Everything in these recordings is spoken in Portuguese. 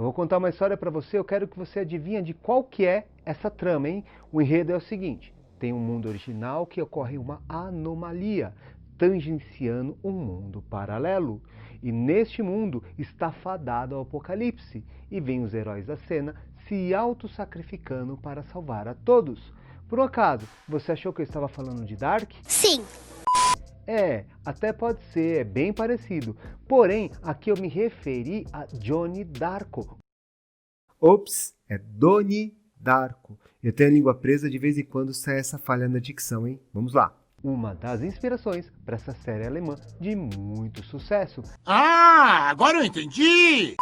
Eu vou contar uma história para você, eu quero que você adivinhe de qual que é essa trama, hein? O enredo é o seguinte, tem um mundo original que ocorre uma anomalia, tangenciando um mundo paralelo. E neste mundo está fadado ao apocalipse, e vem os heróis da cena se auto-sacrificando para salvar a todos. Por um acaso, você achou que eu estava falando de Dark? Sim. Até pode ser, é bem parecido. Porém, aqui eu me referi a Johnny Darko. Ops, é Donnie Darko. Eu tenho a língua presa, de vez em quando sai essa falha na dicção, hein? Vamos lá. Uma das inspirações para essa série alemã de muito sucesso. Ah, agora eu entendi!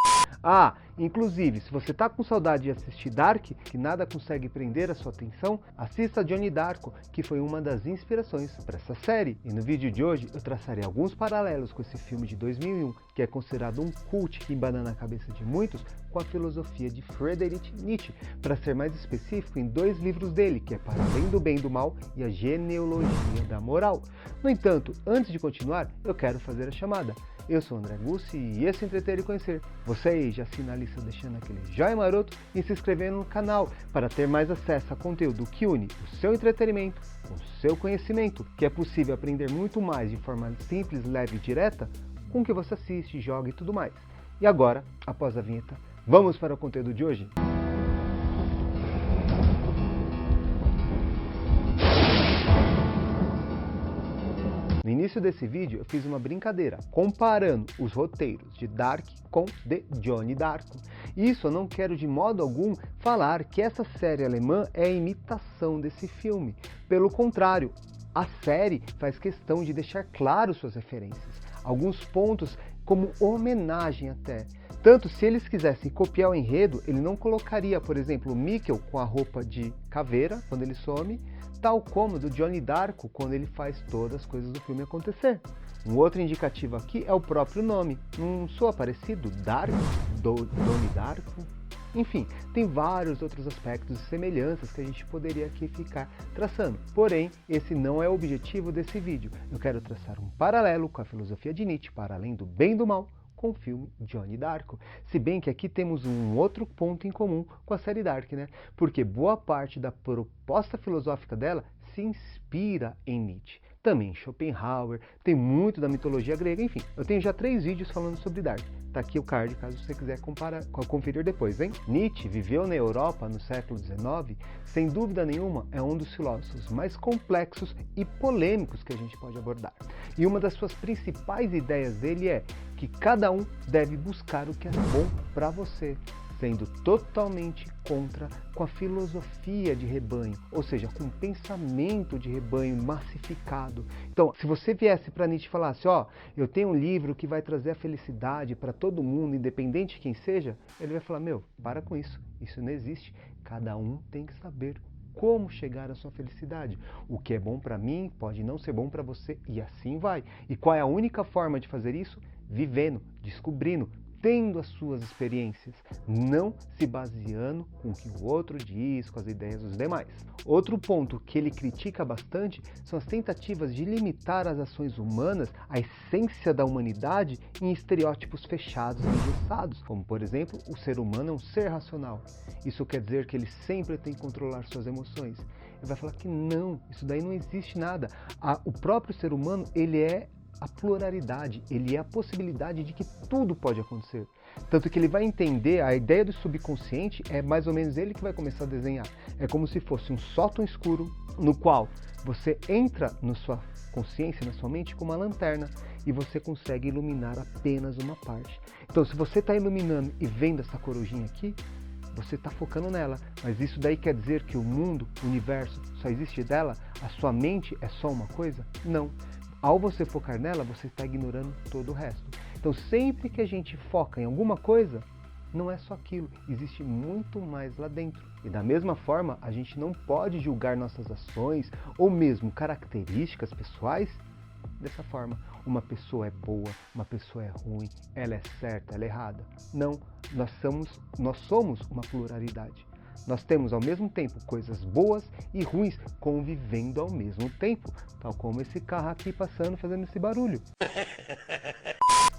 Inclusive, se você tá com saudade de assistir Dark, que nada consegue prender a sua atenção, assista Johnny Darko, que foi uma das inspirações para essa série. E no vídeo de hoje eu traçarei alguns paralelos com esse filme de 2001, que é considerado um cult que embanana na cabeça de muitos com a filosofia de Friedrich Nietzsche, para ser mais específico em 2 livros dele, que é Para Além do Bem e do Mal e a Genealogia da Moral. No entanto, antes de continuar, eu quero fazer a chamada. Eu sou o André Gussi e esse é Entreter e Conhecer. Você aí já assina a lista deixando aquele joinha maroto e se inscrevendo no canal para ter mais acesso a conteúdo que une o seu entretenimento com o seu conhecimento, que é possível aprender muito mais de forma simples, leve e direta com o que você assiste, joga e tudo mais. E agora, após a vinheta, vamos para o conteúdo de hoje? No início desse vídeo eu fiz uma brincadeira, comparando os roteiros de Dark com de Johnny Darko. Isso eu não quero de modo algum falar que essa série alemã é a imitação desse filme. Pelo contrário, a série faz questão de deixar claro suas referências, alguns pontos como homenagem até. Tanto se eles quisessem copiar o enredo, ele não colocaria, por exemplo, o Mikkel com a roupa de caveira quando ele some, tal como do Johnny Darko quando ele faz todas as coisas do filme acontecer. Um outro indicativo aqui é o próprio nome. Não soa parecido? Dark? Donnie Darko? Enfim, tem vários outros aspectos e semelhanças que a gente poderia aqui ficar traçando. Porém, esse não é o objetivo desse vídeo. Eu quero traçar um paralelo com a filosofia de Nietzsche, para além do bem e do mal, com o filme Johnny Darko. Se bem que aqui temos um outro ponto em comum com a série Dark, né? Porque boa parte da proposta filosófica dela se inspira em Nietzsche. Também Schopenhauer, tem muito da mitologia grega, enfim. Eu tenho já 3 vídeos falando sobre Dark. Tá aqui o card, caso você quiser conferir depois, hein? Nietzsche viveu na Europa no século XIX, sem dúvida nenhuma é um dos filósofos mais complexos e polêmicos que a gente pode abordar. E uma das suas principais ideias dele é que cada um deve buscar o que é bom para você, sendo totalmente contra com a filosofia de rebanho, ou seja, com o pensamento de rebanho massificado. Então, se você viesse para Nietzsche e falasse, eu tenho um livro que vai trazer a felicidade para todo mundo, independente de quem seja, ele vai falar, para com isso não existe, cada um tem que saber como chegar à sua felicidade. O que é bom para mim pode não ser bom para você e assim vai. E qual é a única forma de fazer isso? Vivendo, descobrindo, tendo as suas experiências, não se baseando com o que o outro diz, com as ideias dos demais. Outro ponto que ele critica bastante são as tentativas de limitar as ações humanas, a essência da humanidade, em estereótipos fechados e engessados, como por exemplo, o ser humano é um ser racional. Isso quer dizer que ele sempre tem que controlar suas emoções. Ele vai falar que não, isso daí não existe nada. O próprio ser humano, ele é a pluralidade, ele é a possibilidade de que tudo pode acontecer. Tanto que ele vai entender, a ideia do subconsciente é mais ou menos ele que vai começar a desenhar. É como se fosse um sótão escuro no qual você entra na sua consciência, na sua mente, com uma lanterna e você consegue iluminar apenas uma parte. Então, se você está iluminando e vendo essa corujinha aqui, você está focando nela, mas isso daí quer dizer que o mundo, o universo, só existe dela? A sua mente é só uma coisa? Não. Ao você focar nela, você está ignorando todo o resto. Então, sempre que a gente foca em alguma coisa, não é só aquilo, existe muito mais lá dentro. E da mesma forma, a gente não pode julgar nossas ações ou mesmo características pessoais dessa forma. Uma pessoa é boa, uma pessoa é ruim, ela é certa, ela é errada. Não, nós somos uma pluralidade. Nós temos ao mesmo tempo coisas boas e ruins convivendo ao mesmo tempo, tal como esse carro aqui passando fazendo esse barulho.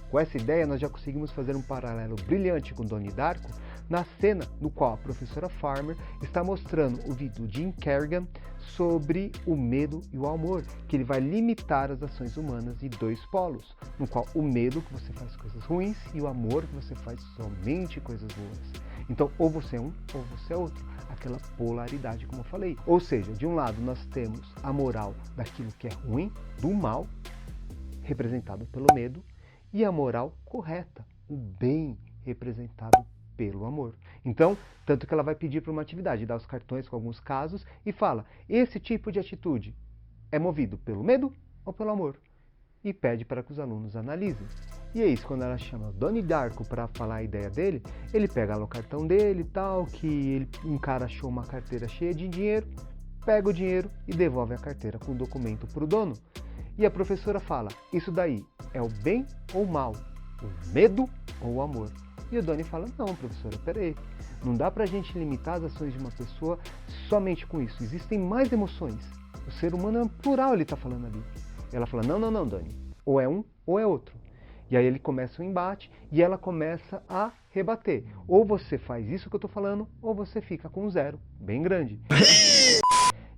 Com essa ideia nós já conseguimos fazer um paralelo brilhante com Donnie Darko, na cena no qual a professora Farmer está mostrando o vídeo do Jim Kerrigan sobre o medo e o amor, que ele vai limitar as ações humanas de dois polos, no qual o medo que você faz coisas ruins e o amor que você faz somente coisas boas. Então, ou você é um ou você é outro, aquela polaridade como eu falei. Ou seja, de um lado nós temos a moral daquilo que é ruim, do mal, representado pelo medo, e a moral correta, o bem, representado pelo amor. Então, tanto que ela vai pedir para uma atividade, dá os cartões com alguns casos e fala, esse tipo de atitude é movido pelo medo ou pelo amor? E pede para que os alunos analisem. E é isso, quando ela chama o Donnie Darko para falar a ideia dele, ele pega lá o cartão dele e tal, que um cara achou uma carteira cheia de dinheiro, pega o dinheiro e devolve a carteira com o documento para o dono. E a professora fala, isso daí é o bem ou o mal? O medo ou o amor? E o Donnie fala, não, professora, peraí, não dá pra gente limitar as ações de uma pessoa somente com isso. Existem mais emoções. O ser humano é plural, ele está falando ali. E ela fala, não, Donnie, ou é um ou é outro. E aí ele começa o embate e ela começa a rebater. Ou você faz isso que eu estou falando, ou você fica com um zero, bem grande.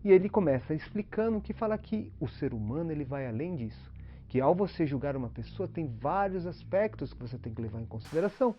E ele começa explicando que fala que o ser humano ele vai além disso. Que ao você julgar uma pessoa, tem vários aspectos que você tem que levar em consideração.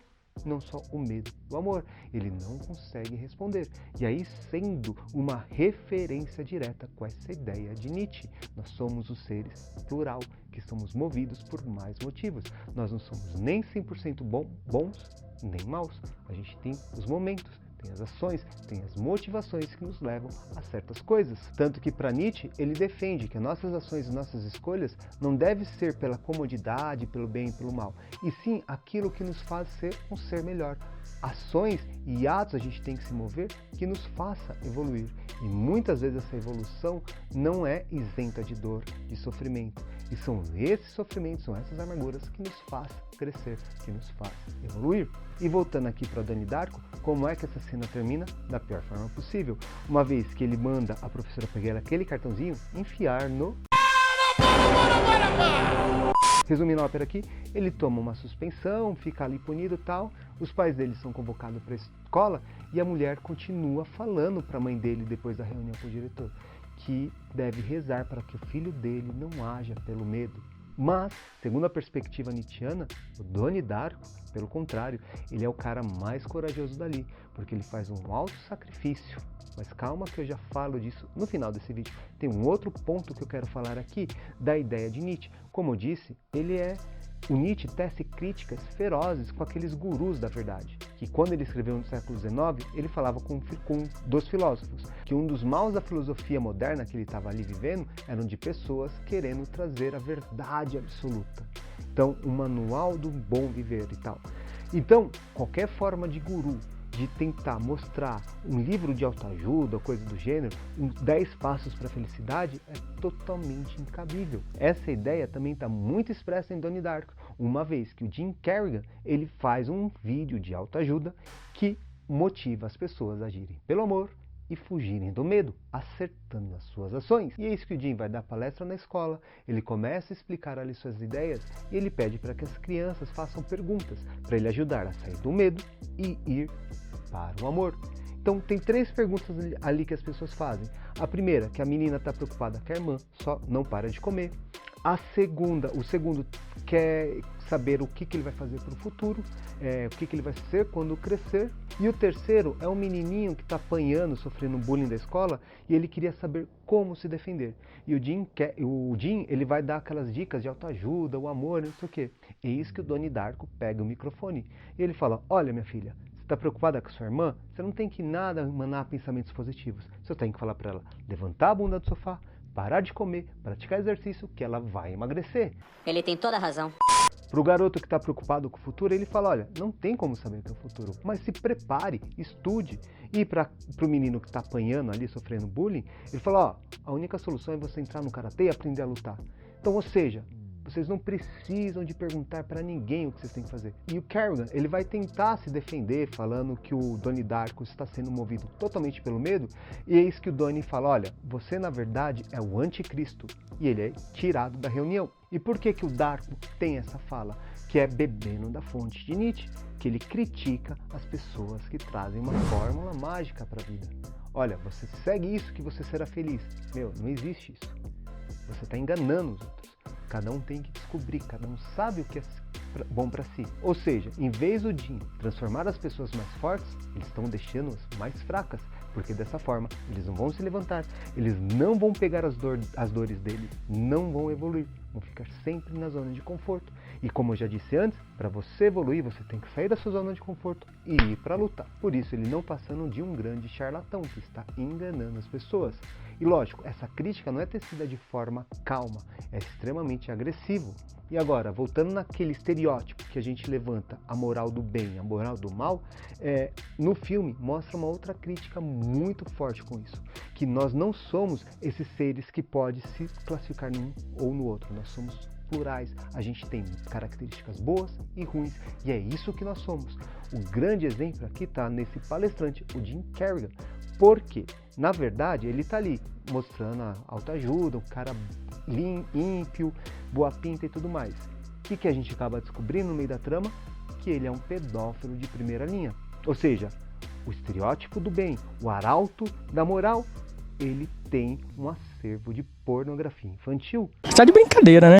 Não só o medo e o amor. Ele não consegue responder. E aí, sendo uma referência direta com essa ideia de Nietzsche, nós somos os seres plural, que somos movidos por mais motivos. Nós não somos nem 100% bons, nem maus. A gente tem os momentos, tem as ações, tem as motivações que nos levam a certas coisas. Tanto que para Nietzsche, ele defende que as nossas ações e nossas escolhas não devem ser pela comodidade, pelo bem e pelo mal, e sim aquilo que nos faz ser um ser melhor. Ações e atos a gente tem que se mover que nos faça evoluir. E muitas vezes essa evolução não é isenta de dor, de sofrimento. E são esses sofrimentos, são essas amarguras que nos faz crescer, que nos faz evoluir. E voltando aqui para Donnie Darko, como é que essa cena termina? Da pior forma possível. Uma vez que ele manda a professora pegar aquele cartãozinho, enfiar no... Resumindo a ópera aqui, ele toma uma suspensão, fica ali punido e tal, os pais dele são convocados para a escola e a mulher continua falando para a mãe dele depois da reunião com o diretor que deve rezar para que o filho dele não haja pelo medo. Mas, segundo a perspectiva nietzschiana, o Donnie Darko, pelo contrário, ele é o cara mais corajoso dali, porque ele faz um alto sacrifício. Mas calma que eu já falo disso no final desse vídeo. Tem um outro ponto que eu quero falar aqui da ideia de Nietzsche. Como eu disse, o Nietzsche tece críticas ferozes com aqueles gurus da verdade, que quando ele escreveu no século XIX, ele falava com dos filósofos, que um dos maus da filosofia moderna que ele estava ali vivendo eram de pessoas querendo trazer a verdade absoluta. Então, um manual do bom viver e tal. Então, qualquer forma de guru, de tentar mostrar um livro de autoajuda ou coisa do gênero, 10 passos para a felicidade, é totalmente incabível. Essa ideia também está muito expressa em Donnie Darko, uma vez que o Jim Kerrigan ele faz um vídeo de autoajuda que motiva as pessoas a agirem pelo amor e fugirem do medo, acertando as suas ações. E é isso que o Jim vai dar palestra na escola, ele começa a explicar ali suas ideias e ele pede para que as crianças façam perguntas, para ele ajudar a sair do medo e ir para o amor. Então tem 3 perguntas ali que as pessoas fazem. A primeira, que a menina está preocupada que a irmã só não para de comer. O segundo quer saber o que ele vai fazer para o futuro, o que ele vai ser quando crescer. E o terceiro é um menininho que está apanhando, sofrendo bullying da escola e ele queria saber como se defender. E o Jim ele vai dar aquelas dicas de autoajuda, o amor, não sei o quê. Eis que o Donnie Darko pega o microfone e ele fala, olha minha filha, você está preocupada com a sua irmã? Você não tem que nada emanar pensamentos positivos. Você tem que falar para ela levantar a bunda do sofá, parar de comer, praticar exercício, que ela vai emagrecer. Ele tem toda a razão. Para o garoto que está preocupado com o futuro, ele fala, olha, não tem como saber o que é o futuro, mas se prepare, estude. E para o menino que está apanhando ali, sofrendo bullying, ele fala, ó, a única solução é você entrar no karatê e aprender a lutar. Então, ou seja, vocês não precisam de perguntar para ninguém o que vocês têm que fazer. E o Kerrigan, ele vai tentar se defender, falando que o Donnie Darko está sendo movido totalmente pelo medo, e eis que o Donnie fala, olha, você na verdade é o anticristo, e ele é tirado da reunião. E por que o Darko tem essa fala? que é Bebendo da Fonte de Nietzsche, que ele critica as pessoas que trazem uma fórmula mágica para a vida. Olha, você segue isso que você será feliz. Meu, não existe isso. Você está enganando os outros. Cada um tem que descobrir, cada um sabe o que é bom para si. Ou seja, em vez do Jim transformar as pessoas mais fortes, eles estão deixando-as mais fracas, porque dessa forma eles não vão se levantar, eles não vão pegar as dores deles, não vão evoluir, vão ficar sempre na zona de conforto. E como eu já disse antes, para você evoluir, você tem que sair da sua zona de conforto e ir para lutar. Por isso ele não passando de um grande charlatão que está enganando as pessoas. E lógico, essa crítica não é tecida de forma calma, é extremamente agressivo. E agora, voltando naquele estereótipo que a gente levanta, a moral do bem, a moral do mal, no filme mostra uma outra crítica muito forte com isso, que nós não somos esses seres que podem se classificar num ou no outro, nós somos plurais, a gente tem características boas e ruins, e é isso que nós somos. O grande exemplo aqui está nesse palestrante, o Jim Carrey, porque, na verdade, ele está ali mostrando a autoajuda, um cara ímpio, boa pinta e tudo mais. O que a gente acaba descobrindo no meio da trama? Que ele é um pedófilo de primeira linha. Ou seja, o estereótipo do bem, o arauto da moral, ele tem um acervo de pornografia infantil. Tá de brincadeira, né?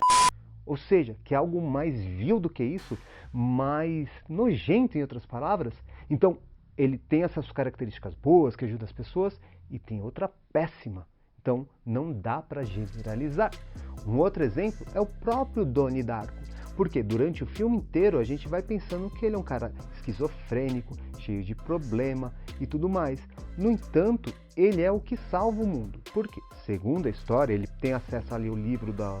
Ou seja, que é algo mais vil do que isso, mais nojento, em outras palavras. Então, ele tem essas características boas que ajudam as pessoas e tem outra péssima. Então, não dá para generalizar. Um outro exemplo é o próprio Donnie Darko. Porque durante o filme inteiro a gente vai pensando que ele é um cara esquizofrênico, cheio de problema e tudo mais. No entanto, ele é o que salva o mundo. Porque, segundo a história, ele tem acesso ali ao livro da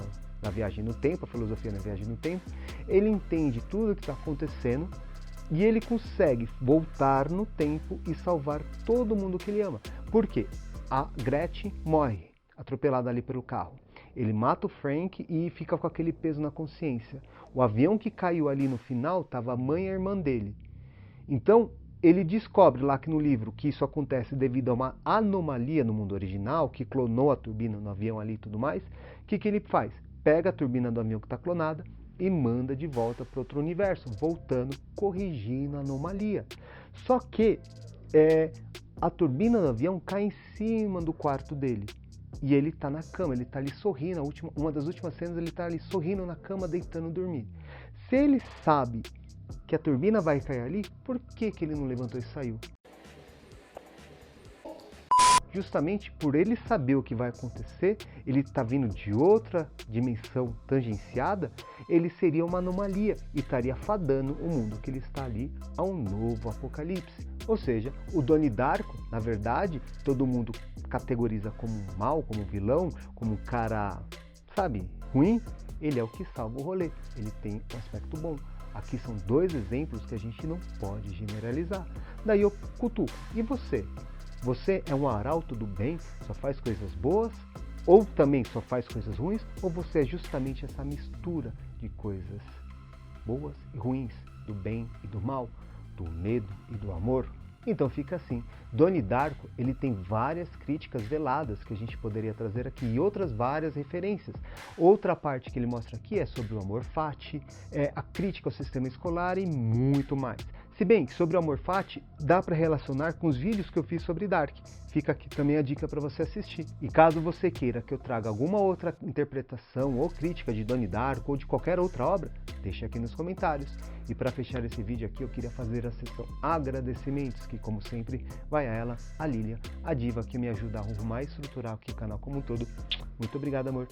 viagem no tempo, a filosofia da viagem no tempo. Ele entende tudo o que está acontecendo e ele consegue voltar no tempo e salvar todo mundo que ele ama. Por quê? A Gretchen morre, atropelada ali pelo carro. Ele mata o Frank e fica com aquele peso na consciência. O avião que caiu ali no final estava a mãe e a irmã dele. Então, ele descobre lá que no livro que isso acontece devido a uma anomalia no mundo original, que clonou a turbina no avião ali e tudo mais. O que ele faz? Pega a turbina do avião que está clonada e manda de volta para outro universo, voltando, corrigindo a anomalia. Só que a turbina do avião cai em cima do quarto dele. E ele está na cama, ele está ali sorrindo. Uma das últimas cenas ele está ali sorrindo na cama, deitando dormir. Se ele sabe que a turbina vai cair ali, por que ele não levantou e saiu? Justamente por ele saber o que vai acontecer, ele está vindo de outra dimensão tangenciada, ele seria uma anomalia e estaria fadando o mundo que ele está ali a um novo apocalipse. Ou seja, o Donnie Darko, na verdade, todo mundo categoriza como um mal, como um vilão, como um cara, sabe, ruim. Ele é o que salva o rolê, ele tem um aspecto bom. Aqui são dois exemplos que a gente não pode generalizar. Daí eu cutuco. E você? Você é um arauto do bem, só faz coisas boas? Ou também só faz coisas ruins? Ou você é justamente essa mistura de coisas boas e ruins, do bem e do mal, do medo e do amor? Então fica assim, Donnie Darko, ele tem várias críticas veladas que a gente poderia trazer aqui e outras várias referências. Outra parte que ele mostra aqui é sobre o amor fati, a crítica ao sistema escolar e muito mais. Se bem que sobre o amor fati dá para relacionar com os vídeos que eu fiz sobre Dark. Fica aqui também a dica para você assistir. E caso você queira que eu traga alguma outra interpretação ou crítica de Donnie Darko ou de qualquer outra obra, deixe aqui nos comentários. E para fechar esse vídeo aqui, eu queria fazer a sessão agradecimentos, que como sempre vai a ela, a Lilia, a diva que me ajuda a arrumar e estruturar aqui o canal como um todo. Muito obrigado, amor.